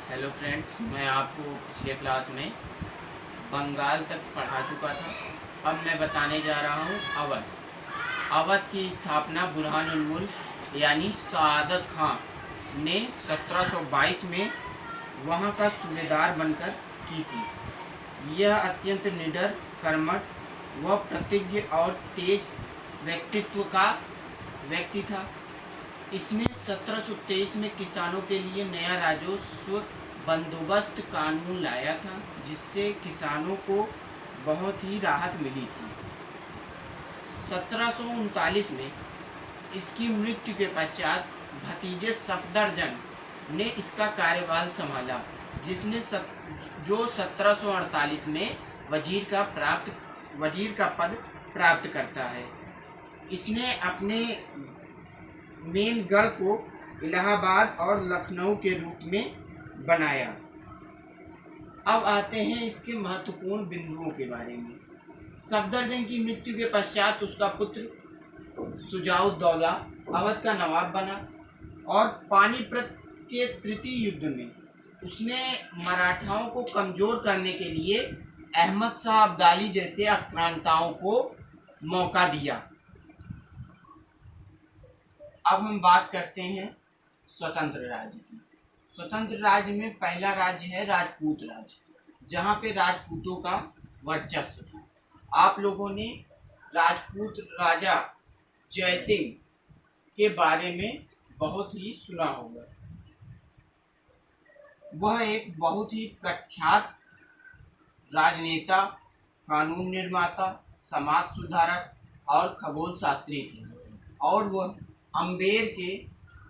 Hello friends, मैं आपको पिछले क्लास में बंगाल तक पढ़ा चुका था। अब मैं बताने जा रहा हूँ अवध। अवध की स्थापना बुरहानुल मुल्क यानी सआदत खां ने 1722 में वहाँ का सूबेदार बनकर की थी। यह अत्यंत निडर, कर्मठ व प्रतिज्ञ और तेज व्यक्तित्व का व्यक्ति था। इसने 1723 में किसानों के लिए नया राजस्व बंदोबस्त कानून लाया था, जिससे किसानों को बहुत ही राहत मिली थी। 1739 में इसकी मृत्यु के पश्चात भतीजे सफदरजंग ने इसका कार्यभार संभाला, जो 1748 में वजीर का पद प्राप्त करता है। इसने अपने मेन गढ़ को इलाहाबाद और लखनऊ के रूप में बनाया। अब आते हैं इसके महत्वपूर्ण बिंदुओं के बारे में। सफदरजंग की मृत्यु के पश्चात उसका पुत्र शुजाउद्दौला अवध का नवाब बना और पानीपत के तृतीय युद्ध में उसने मराठाओं को कमजोर करने के लिए अहमद शाह अब्दाली जैसे आक्रांताओं को मौका दिया। अब हम बात करते हैं स्वतंत्र राज्य की। स्वतंत्र राज्य में पहला राज्य है राजपूत राज्य, जहाँ पे राजपूतों का वर्चस्व था। आप लोगों ने राजपूत राजा जयसिंह के बारे में बहुत ही सुना होगा। वह एक बहुत ही प्रख्यात राजनेता, कानून निर्माता, समाज सुधारक और खगोल शास्त्री थे, और वह अम्बेर के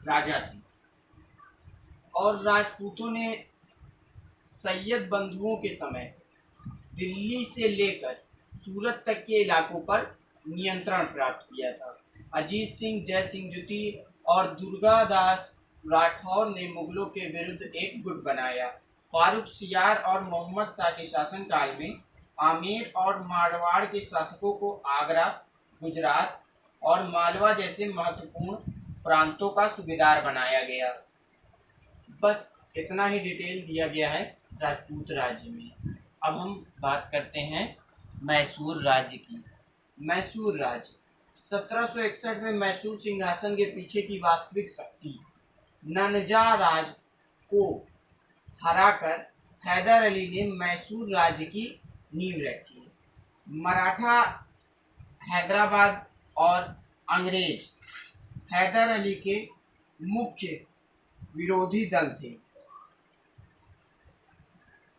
राजा थे। और राजपूतों ने सैयद बंधुओं के समय दिल्ली से लेकर सूरत तक के इलाकों पर नियंत्रण प्राप्त किया था। अजीत सिंह, जय सिंह द्वितीय और दुर्गादास राठौर ने मुगलों के विरुद्ध एक गुट बनाया। फारूक सियार और मोहम्मद शाह के शासनकाल में आमेर और मारवाड़ के शासकों को आगरा, गुजरात और मालवा जैसे महत्वपूर्ण प्रांतों का सूबेदार बनाया गया। बस इतना ही डिटेल दिया गया है राजपूत राज्य में। अब हम बात करते हैं मैसूर राज्य की। मैसूर राज्य 1761 में मैसूर सिंहासन के पीछे की वास्तविक शक्ति नंजा राज को हराकर हैदर अली ने मैसूर राज्य की नींव रखी। मराठा हैदराबाद और अंग्रेज हैदर अली के मुख्य विरोधी दल थे।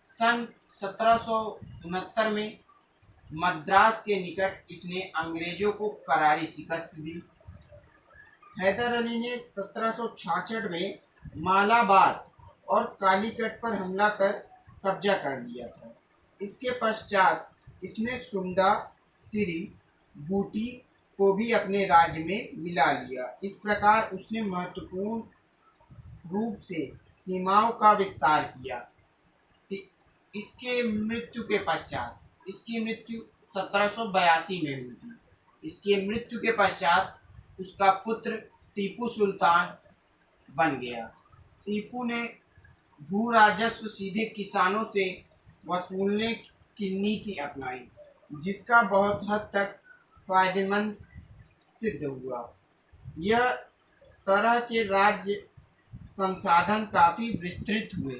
सन 1769 में मद्रास के निकट इसने अंग्रेजों को करारी शिकस्त दी। हैदर अली ने 1766 में मालाबार और कालीकट पर हमला कर कब्जा कर लिया था। इसके पश्चात इसने सुंडा, सिरी, बूटी को भी अपने राज्य में मिला लिया। इस प्रकार उसने महत्वपूर्ण रूप से सीमाओं का विस्तार किया। इसके मृत्यु के पश्चात, इसकी मृत्यु 1782 में हुई थी। इसके मृत्यु के पश्चात उसका पुत्र टीपू सुल्तान बन गया। टीपू ने भू राजस्व सीधे किसानों से वसूलने की नीति अपनाई, जिसका बहुत हद तक फायदेमंद सिद्ध हुआ। यह तरह के राज्य संसाधन काफ़ी विस्तृत हुए।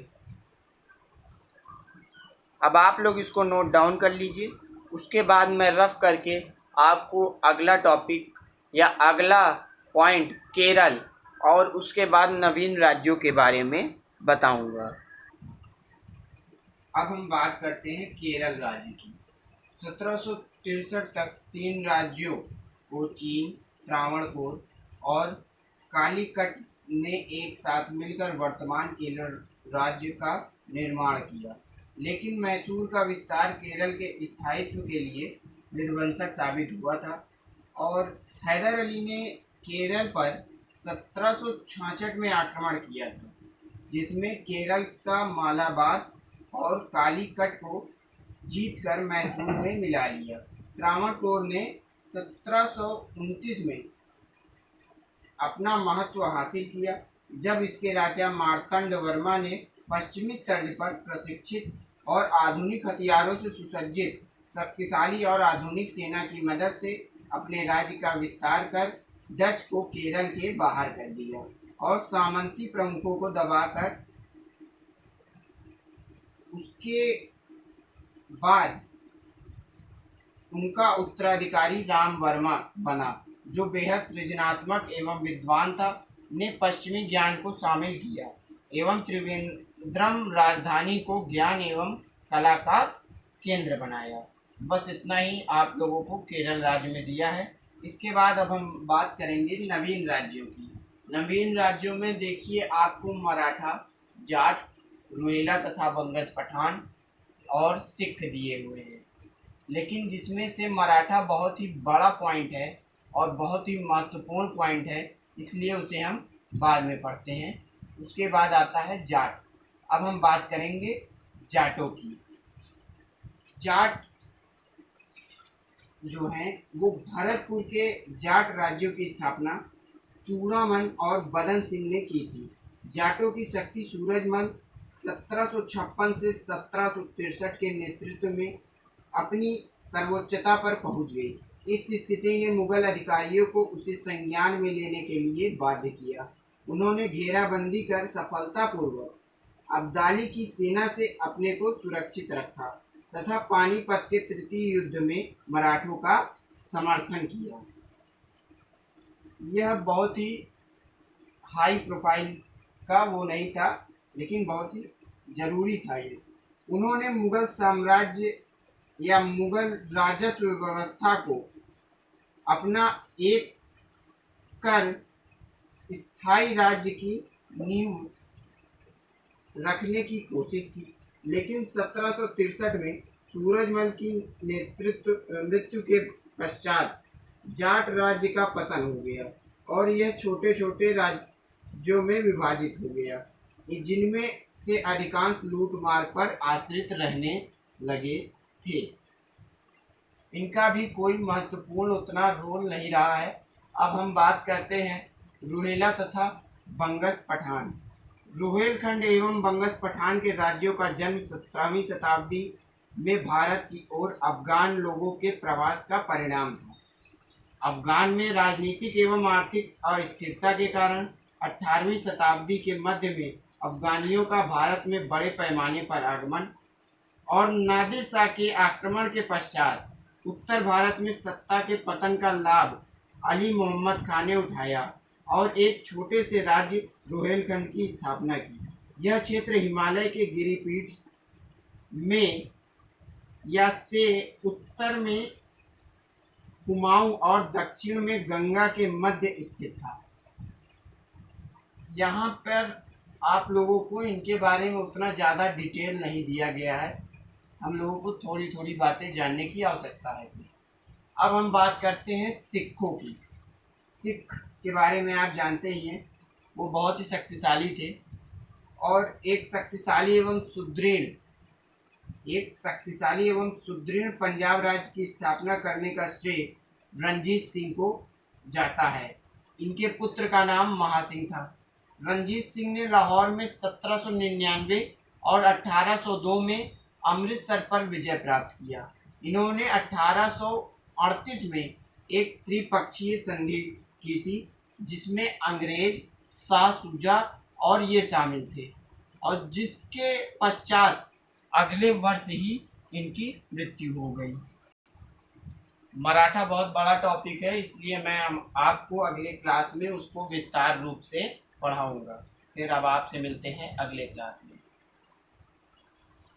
अब आप लोग इसको नोट डाउन कर लीजिए। उसके बाद मैं रफ करके आपको अगला टॉपिक या अगला पॉइंट केरल और उसके बाद नवीन राज्यों के बारे में बताऊंगा। अब हम बात करते हैं केरल राज्य की। 1763 तक 3 राज्यों कोचीन, त्रावणकोर और कालीकट ने एक साथ मिलकर वर्तमान केरल राज्य का निर्माण किया। लेकिन मैसूर का विस्तार केरल के स्थायित्व के लिए विध्वंसक साबित हुआ था और हैदर अली ने केरल पर 1766 में आक्रमण किया था, जिसमें केरल का मालाबार और कालीकट को जीतकर मैसूर में मिला लिया। त्रावणकोर ने 1729 में अपना महत्व हासिल किया, जब इसके राजा मार्तंड वर्मा ने पश्चिमी तर्ज पर प्रशिक्षित और आधुनिक हथियारों से सुसज्जित शक्तिशाली और आधुनिक सेना की मदद से अपने राज्य का विस्तार कर डच को केरल के बाहर कर दिया और सामंती प्रमुखों को दबाकर उसके बाद उनका उत्तराधिकारी राम वर्मा बना, जो बेहद सृजनात्मक एवं विद्वान था, ने पश्चिमी ज्ञान को शामिल किया एवं त्रिवेंद्रम राजधानी को ज्ञान एवं कला का केंद्र बनाया। बस इतना ही आप लोगों को केरल राज्य में दिया है। इसके बाद अब हम बात करेंगे नवीन राज्यों की। नवीन राज्यों में देखिए आपको मराठा, जाट, रुहेला तथा बंगस पठान और सिख दिए हुए हैं, लेकिन जिसमें से मराठा बहुत ही बड़ा पॉइंट है और बहुत ही महत्वपूर्ण पॉइंट है, इसलिए उसे हम बाद में पढ़ते हैं। उसके बाद आता है जाट। अब हम बात करेंगे जाटों की। जाट जो हैं वो भरतपुर के जाट राज्यों की स्थापना चूड़ामल और बदन सिंह ने की थी। जाटों की शक्ति सूरजमल 1756 से 1763 के नेतृत्व में अपनी सर्वोच्चता पर पहुंच गई। इस स्थिति ने मुगल अधिकारियों को उसे संज्ञान में लेने के लिए बाध्य किया। उन्होंने घेराबंदी कर सफलतापूर्वक अब्दाली की सेना से अपने को सुरक्षित रखा तथा पानीपत के तृतीय युद्ध में मराठों का समर्थन किया। यह बहुत ही हाई प्रोफाइल का वो नहीं था, लेकिन बहुत ही जरूरी था ये। उन्होंने मुगल साम्राज्य या मुगल राजस्व व्यवस्था को अपना एक कर स्थायी राज्य की नींव रखने की कोशिश की, लेकिन 1763 में सूरजमल की मृत्यु के पश्चात जाट राज्य का पतन हो गया और यह छोटे छोटे राज्यों में विभाजित हो गया, जिनमें से अधिकांश लूटमार पर आश्रित रहने लगे थे। इनका भी कोई महत्वपूर्ण उतना रोल नहीं रहा है। अब हम बात करते हैं रुहेला तथा बंगस पठान। रुहेलखंड एवं बंगस पठान के राज्यों का जन्म 17वीं शताब्दी में भारत की ओर अफगान लोगों के प्रवास का परिणाम था। अफगान में राजनीतिक एवं आर्थिक अस्थिरता के कारण 18वीं शताब्दी के मध्य में अफगानियों का भारत में बड़े पैमाने पर आगमन और नादिर शाह के आक्रमण के पश्चात उत्तर भारत में सत्ता के पतन का लाभ अली मोहम्मद खान ने उठाया और एक छोटे से राज्य रुहेलखंड की स्थापना की। यह क्षेत्र हिमालय के गिरिपीठ में या से उत्तर में कुमाऊं और दक्षिण में गंगा के मध्य स्थित था। यहाँ पर आप लोगों को इनके बारे में उतना ज़्यादा डिटेल नहीं दिया गया है, हम लोगों को थोड़ी थोड़ी बातें जानने की आवश्यकता है। अब हम बात करते हैं सिखों की। सिख के बारे में आप जानते ही हैं, वो बहुत ही शक्तिशाली थे और एक शक्तिशाली एवं सुदृढ़ पंजाब राज्य की स्थापना करने का श्रेय रणजीत सिंह को जाता है। इनके पुत्र का नाम महासिंह था। रणजीत सिंह ने लाहौर में 1799 और 1802 में अमृतसर पर विजय प्राप्त किया। इन्होंने 1838 में एक त्रिपक्षीय संधि की थी, जिसमें अंग्रेज, शाह शुजा और ये शामिल थे, और जिसके पश्चात अगले वर्ष ही इनकी मृत्यु हो गई। मराठा बहुत बड़ा टॉपिक है, इसलिए मैं आपको अगले क्लास में उसको विस्तार रूप से पढ़ाऊंगा। फिर अब आपसे मिलते हैं अगले क्लास में।